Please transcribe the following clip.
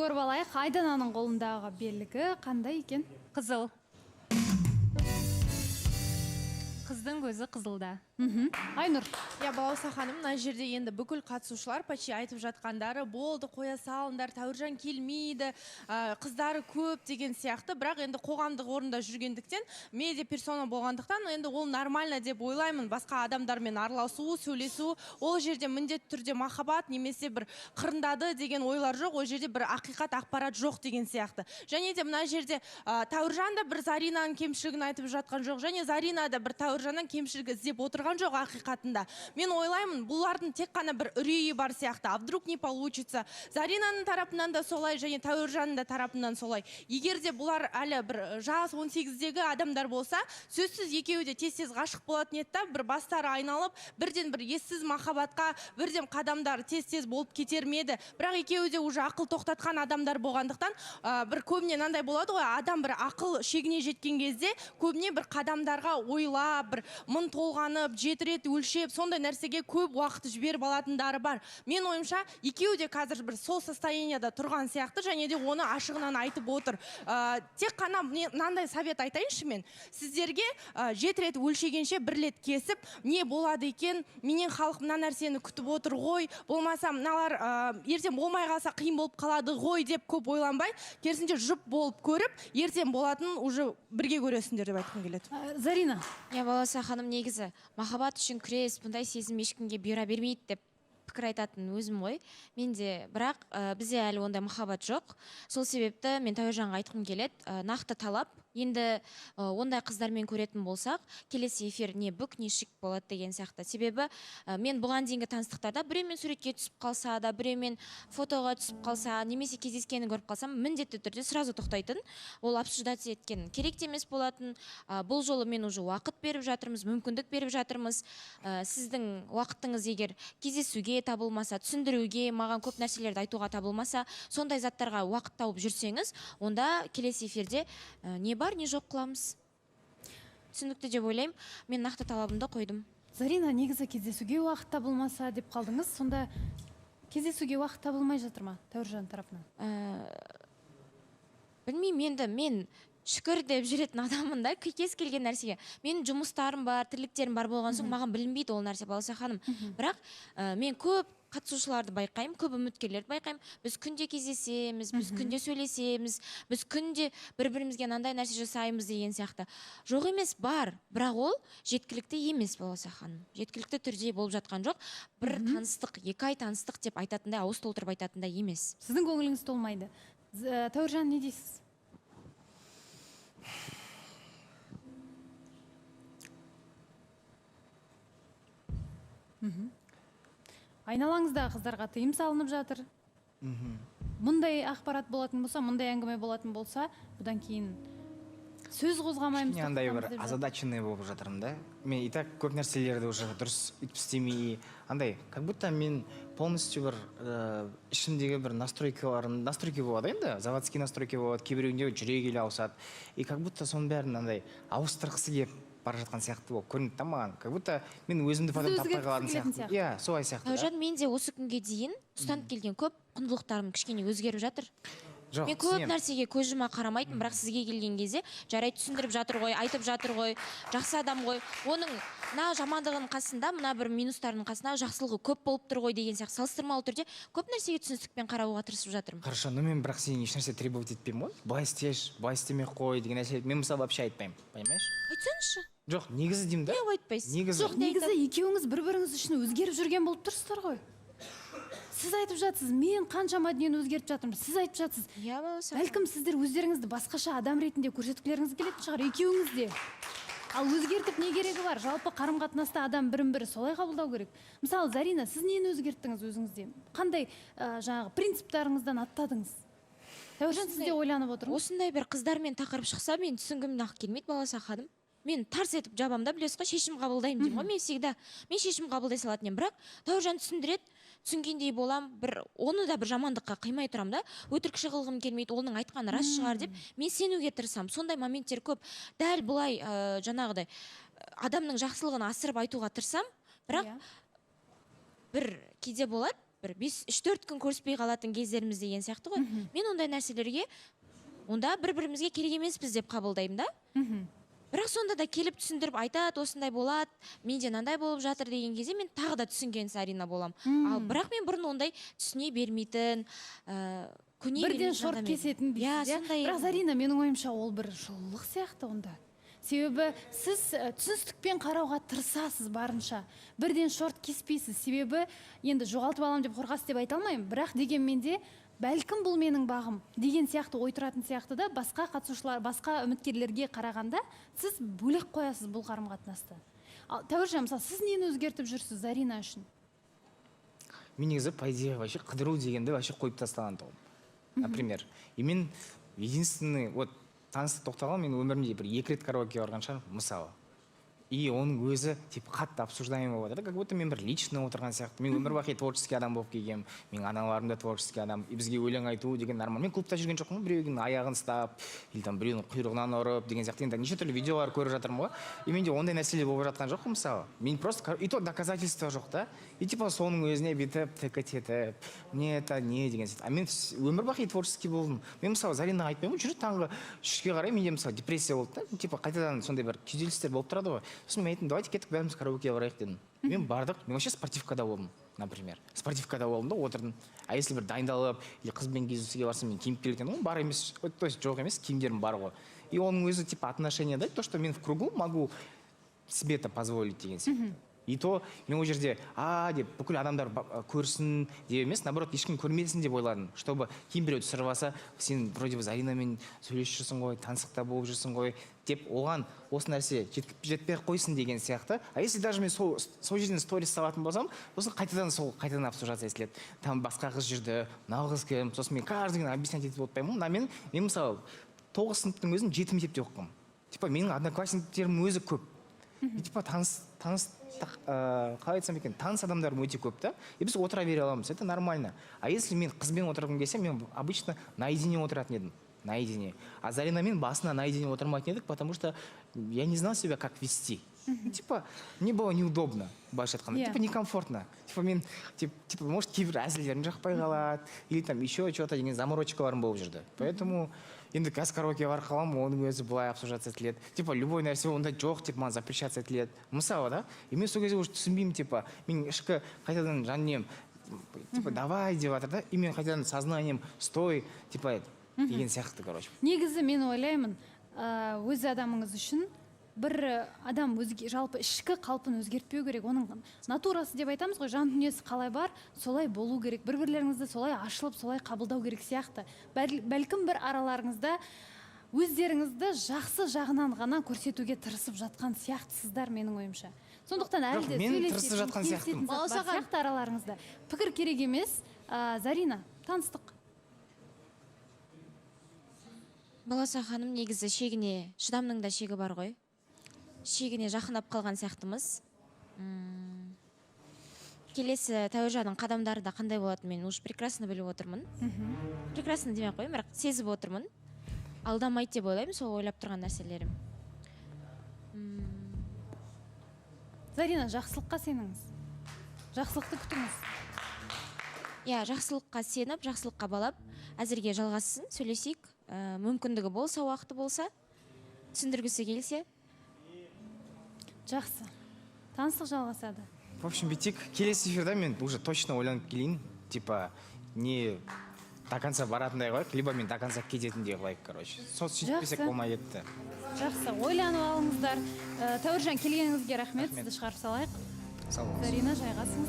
Көріп алайық, Айдананың қолындағы белгі қандай екен? Қызыл. Қыздың көзі қызылда. Айнұр. Я Балауса ханым, мына жерде енді бүкіл қатысушылар почти айтып жатқандары болды, қоя салыңдар, Тәуіржан келмейді, қыздары көп деген сияқты. Бірақ енді қоғамдық орында жүргендіктен, медиа персона болғандықтан, енді ол нормально деп ойлаймын. Басқа адамдармен араласу, сөйлесу, ол жерде міндетті түрде махаббат немесе бір қырындады деген ойлар жоқ, ол жерде бір ақиқат ақпарат жоқ деген сияқты. Және де мына жерде Тәуіржан да бір Заринаның кемшілігін айтып жатқан жоқ, және Зарина да бір Тәуіржанның кемшілігі іздеп отырған жоқ ақиқатында. Мен ойлаймын, бұлардың тек қана бір үрейі бар сияқты. А вдруг не получится? Заринаның тарапынан да солай, және Тәуіржанның да тарапынан солай. Егер де бұлар әлі бір жас 18-дегі адамдар болса, сөзсіз екеуі де тез-тез ғашық болатын еді, бір бастары айналып, бірден бір ессіз махаббатқа, бірден қадамдар тез-тез болып кетер ме еді. Бірақ екеуі де уже ақыл тоқтатқан адамдар болғандықтан, бір көбіне мынандай болады ғой, адам бір ақыл шегіне жеткен кезде, көбіне бір қадамдарға ойлап, бір мың толғанып, жеті рет өлшеп, сондай нәрсеге көп уақыт жіберіп алатындары бар. Мен ойымша, екеуі де қазір бір сол состоянияда тұрған сияқты, және де оны ашығынан айтып отыр. Тек қана мынандай совет айтайыншы мен. Сіздерге 7 рет өлшегенше 1 рет кесіп, не болады екен, менен халық мына нәрсені күтіп отыр ғой, болмаса мыналар ертең болмай қалса қиын болып қалады ғой деп көп ойланбай, керісінше жұп болып көріп, ертең болатын уже бірге көресіңдер деп айтқым келеді. Зарина. Я Балауса ханым, негізі махаббат үшін күрес, бұндай сезім ешкімге бұйыра бермейді деп пікір айтатын өзім ғой. Менде, бірақ бізде әлі ондай махаббат жоқ. Сол себепті мен Тәуіржанға айтқым келеді, нақты талап. Енді ондай қыздармен көретін болсақ, келесі эфир не бүк, не шик болады деген сияқты. Себебі мен бұған дейінгі таныстықтарда біреумен суретке түсіп қалса да, біреумен фотоға түсіп қалса, немесе кездескенін көріп қалсам, міндетті түрде сразу тоқтайтын. Ол обсуждация еткен керек емес болатын. Бұл жолы мен уже уақыт беріп жатырмыз, мүмкіндік беріп жатырмыз. Сіздің уақытыңыз егер кездесуге табылмаса, түсіндіруге, маған көп нәрселерді айтуға табылмаса, сондай заттарға уақыт тауып жүрсеңіз, онда келесі эфирде не бар, не жоқ қыламыз. Түсінікті деп ойлаймын. Мен нақты талабымды қойдым. Зарина, негізі кездесуге уақыт табылмаса деп қалдыңыз. Сонда кездесуге уақыт табылмай жатыр ма Тәуіржан тарапынан? Білмеймін, енді мен шүкір деп жүретін адамын да, кез келген нәрсеге. Менің жұмыстарым бар, тірліктерім бар болған соң, маған білінбейді ол нәрсе, Балауса ханым. Бірақ мен көп қатысушыларды байқаймын, көп үміткерлерді байқаймын. Біз күнде кездесеміз, біз күнде сөйлесеміз, біз күнде бір-бірімізге мынандай нәрсе жасаймыз деген сияқты. Жоқ емес, бар, бірақ ол жеткілікті емес, Балауса ханым. Жеткілікті түрде болып жатқан жоқ. Бір таныстық, 2 ай таныстық деп айтатындай, ауыз толтырып айтатындай емес. Сіздің көңіліңіз толмайды. Тәуіржан, не дейсіз? Айналаңыздағы қыздарға тыйым салынып жатыр. Мұндай ақпарат болатын болса, мұндай әңгіме болатын болса, бұдан кейін сөз қозғамаймыз. Мен андай бір озадаченный болып жатырмын да. Мен и так көп нәрселерді уже дұрыс үйтіп істемей, андай, как будто мен полностью бір ішімдегі бір настройки болады енді, заводский настройки болады, кейбіреуінде жүрегі ауысады. И как будто соның бәрін андай ауыстырғысы келіп бара жатқан сияқты болып көрінді да маған. Как будто мен өзімді потом таппай қалатын сияқты. Иә, солай сияқты. Тәуіржан, мен де осы күнге дейін ұстанып келген көп құндылықтарым кішкене өзгеріп жатыр. Мен көп нәрсеге көз жұма қарамайтын, бірақ сізге келген кезде жарай түсіндіріп жатыр ғой, айтып жатыр ғой, жақсы адам ғой. Оның мына жамандығының қасында, мына бір минустарының қасында жақсылығы көп болып тұр ғой деген сияқты салыстырмалы түрде көп нәрсеге түсіністікпен қарауға тырысып жатырмын. Хорошо, но мен бірақ сен ешнәрсе требовать етпеймін ғой. Былай істеші, былай істемей қой деген нәрсе. Мен мысалы вообще айтпаймын, понимаешь? Айтсаңызшы. Жоқ, негізі деймін да? Неғып айтпайсыз? Жоқ, негізі екеуіңіз бір-біріңіз үшін өзгеріп жүрген болып тұрсыздар ғой. Сіз айтып жатсыз, мен қаншама дүниені өзгертіп жатырмын. Сіз айтып жатсыз. Бәлкім сіздер өздеріңізді басқаша адам ретінде көрсеткілеріңіз келетін шығар, екеуіңіз де. Ал өзгертіп не керегі бар? Жалпы қарым-қатынаста адам бірін-бірі солай қабылдау керек. Мысалы, Зарина, сіз нені өзгерттіңіз өзіңізде? Қандай жаңағы принциптарыңыздан аттадыңыз? Тәуіржан, сіз де ойланып отыр. Осындай бір қыздармен тақырып шықса, мен түсінгім нақ келмейді, Балауса ханым. Мен тарс етіп жабамда, білесіз ғой, шешім қабылдаймын деймін ғой. Мен всегда шешім қабылдай салатын едім, бірақ Тәуіржан түсіндіреді, түсінгендей болам, оны да бір жамандыққа қимай тұрам да, өтірікші қылғым келмейді, оның айтқаны рас шығар деп, мен сенуге тырысам. Сондай моменттер көп. Дәл бұлай жаңағыдай адамның жақсылығын асырып айтуға тырысам, бірақ бір кейде болады, бір 3-4 күн көріспей қалатын кездеріміз деген сияқты ғой. Мен ондай нәрселерге онда бір-бірімізге керек емеспіз деп қабылдаймын да. Бірақ сонда да келіп түсіндіріп айтады, осындай болады, менде мынандай болып жатыр деген кезде мен тағы да түсінген Зарина болам. Ал бірақ мен бұрын ондай түсіне бермейтін, көне бірден шорт кесетін дейсіз, иә? Бірақ Зарина, менің ойымша ол бір жылылық сияқты онда. Себебі сіз түсіністікпен қарауға тырысасыз барынша. Бірден шорт кеспейсіз. Себебі енді жоғалтып алам деп қорқасыз деп айта алмаймын. Бірақ дегенмен де бәлкім бұл менің бағым деген сияқты ой тұратын сияқты да, басқа қатысушылар, басқа үміткерлерге қарағанда сіз бөлек қоясыз бұл қарым-қатынасты. Тәуіржан, мысалы, сіз нені өзгертіп жүрсіз Зарина үшін? Мен негізі по идее вообще қыдыру дегенді вообще қойып тастаған тұғым. Например, и мен единственный, вот таныстық тоқталған, мен өмірімде бір 2 рет караоке барған шығармын, мысалы. И оның өзі типа қатты обсуждаемый болып жатыр, как будто мен бір лично отырған сияқты. Мен өмір бақи творческий адам болып келгенмін, менің аналарым да творческий адам, и бізге өлең айту деген нормально. Мен клубта жүрген жоқпын, біреудің аяғын ұстап, или там біреудің құйрығынан ұрып деген сияқты. Енді неше түрлі видеолар көріп жатырмын ғой. И менде ондай нәрселер болып жатқан жоқ, мысалы. Мен просто и то доказательство жоқ та. И типа соның өзіне бүйтіп тікет етіп, не это не деген сияқты. А мен өмір бақи творческий болдым. Мен мысалы Заринаға айтпаймын, жүр таңғы 3-ге қарай менде мысалы депрессия болды да, типа қайтадан сондай бір күйзелістер болып тұрады ғой. Сосын мен айттым, давайте кеттік бәріміз караокеге барайық дедім. Мен бардық, мен вообще спортивкада болдым, например. Спортивкада болдым да, отырдым. А если бір дайындалып, или қызбен кездесуге барсам, мен киініп келген, ол бар емес, то есть жоқ емес, киімдерім бар ғой. И оның өзі типа отношения, да, то, что мен в кругу могу себе это позволить деген сияқты. И то мен ол жерде деп бүкіл адамдар көрсін деп емес, наоборот, ешкім көрмесін деп ойладым, чтобы кейін біреу түсіріп алса, сен вроде бы Заринамен сөйлесіп жүрсің ғой, таныстықта болып жүрсің ғой деп оған осы нәрсе жетпей қойсын деген сияқты. А если даже мен сол жерден сторис салатын болсам, сосын қайтадан обсуждаться етіледі. Там басқа қыз жүрді, мынау қыз кім, сосын мен каждый күн объяснять етіп отпаймын. Мен мысалы 9 сыныптың өзін 7 мектепте оқығанмын. Типа менің одноклассниктерім өзі көп. И типа қалай айтсам екен, таныс адамдарым өте көп та. И біз отыра бере аламыз, это нормально. А если мен қызбен отырғым келсе, мен обычно наедине отыратын едім. Наедине. А Заринамен басына наедине отырмайтын едік, потому что я не знал себя, как вести. Типа, мне было неудобно, былайша айтқанда. Типа, некомфортно. Типа, мен, типа, может, кейбір әзілдерім жақпай қалады, или там еще что-то деген заморочкаларым болып жүрді. Поэтому енді қазір караоке бар қалам, оның өзі былай обсуждаться етіледі. Типа, любой нәрсе онда жоқ, типа, маған запрещаться етіледі. Мысалы, да? И мен сол кезде уже түсінбеймін, типа, мен ішкі қайтадан жаннем, типа, давай деп жатыр да, и мен қайтадан сознанием стой, типа, деген сияқты, короче. Негізі мен ойлаймын, өз адамыңыз үшін бір адам жалпы ішкі қалпын өзгертпеу керек. Оның натурасы деп айтамыз ғой, жан дүниесі қалай бар, солай болу керек. Бір-бірлеріңізді солай ашылып, солай қабылдау керек сияқты. Бәлкім бір араларыңызда өздеріңізді жақсы жағынан ғана көрсетуге тырысып жатқан сияқтысыздар, менің ойымша. Сондықтан әлде сөйлесетін сияқты араларыңызда. Пікір керек емес. Зарина, таныстық. Баласа ханым, негізі шегіне, шыдамның да шегі бар ғой. Шегіне жақындап қалған сияқтымыз. Келесі Тәуіржанның қадамдары да қандай болады, мен уж прекрасно біліп отырмын. Прекрасно демей қойым, бірақ сезіп отырмын. Алдамайды деп ойлаймын, сол ойлап тұрған нәрселерім. Зарина, жақсылыққа сеніңіз. Жақсылықты күтіңіз. Иә, жақсылыққа сеніп, жақсылыққа балап, әзірге жалғасын, сөйлесейік. Мүмкіндігі болса, уақыты болса, түсіндіргісі келсе. Жақсы. Таныстық жалғасады. В общем, битик, келесі эфирда мен уже точно ойланып келейін. Типа, не до конца баратындай қылайық, либо мен до конца кететіндей қылайық, короче. Сөйтпесек болмай кетті. Жақсы, ойланып алыңыздар. Тәуіржан, келгеніңізге рахмет. Сізді шығарып салайық. Зарина, жайғасыңыз.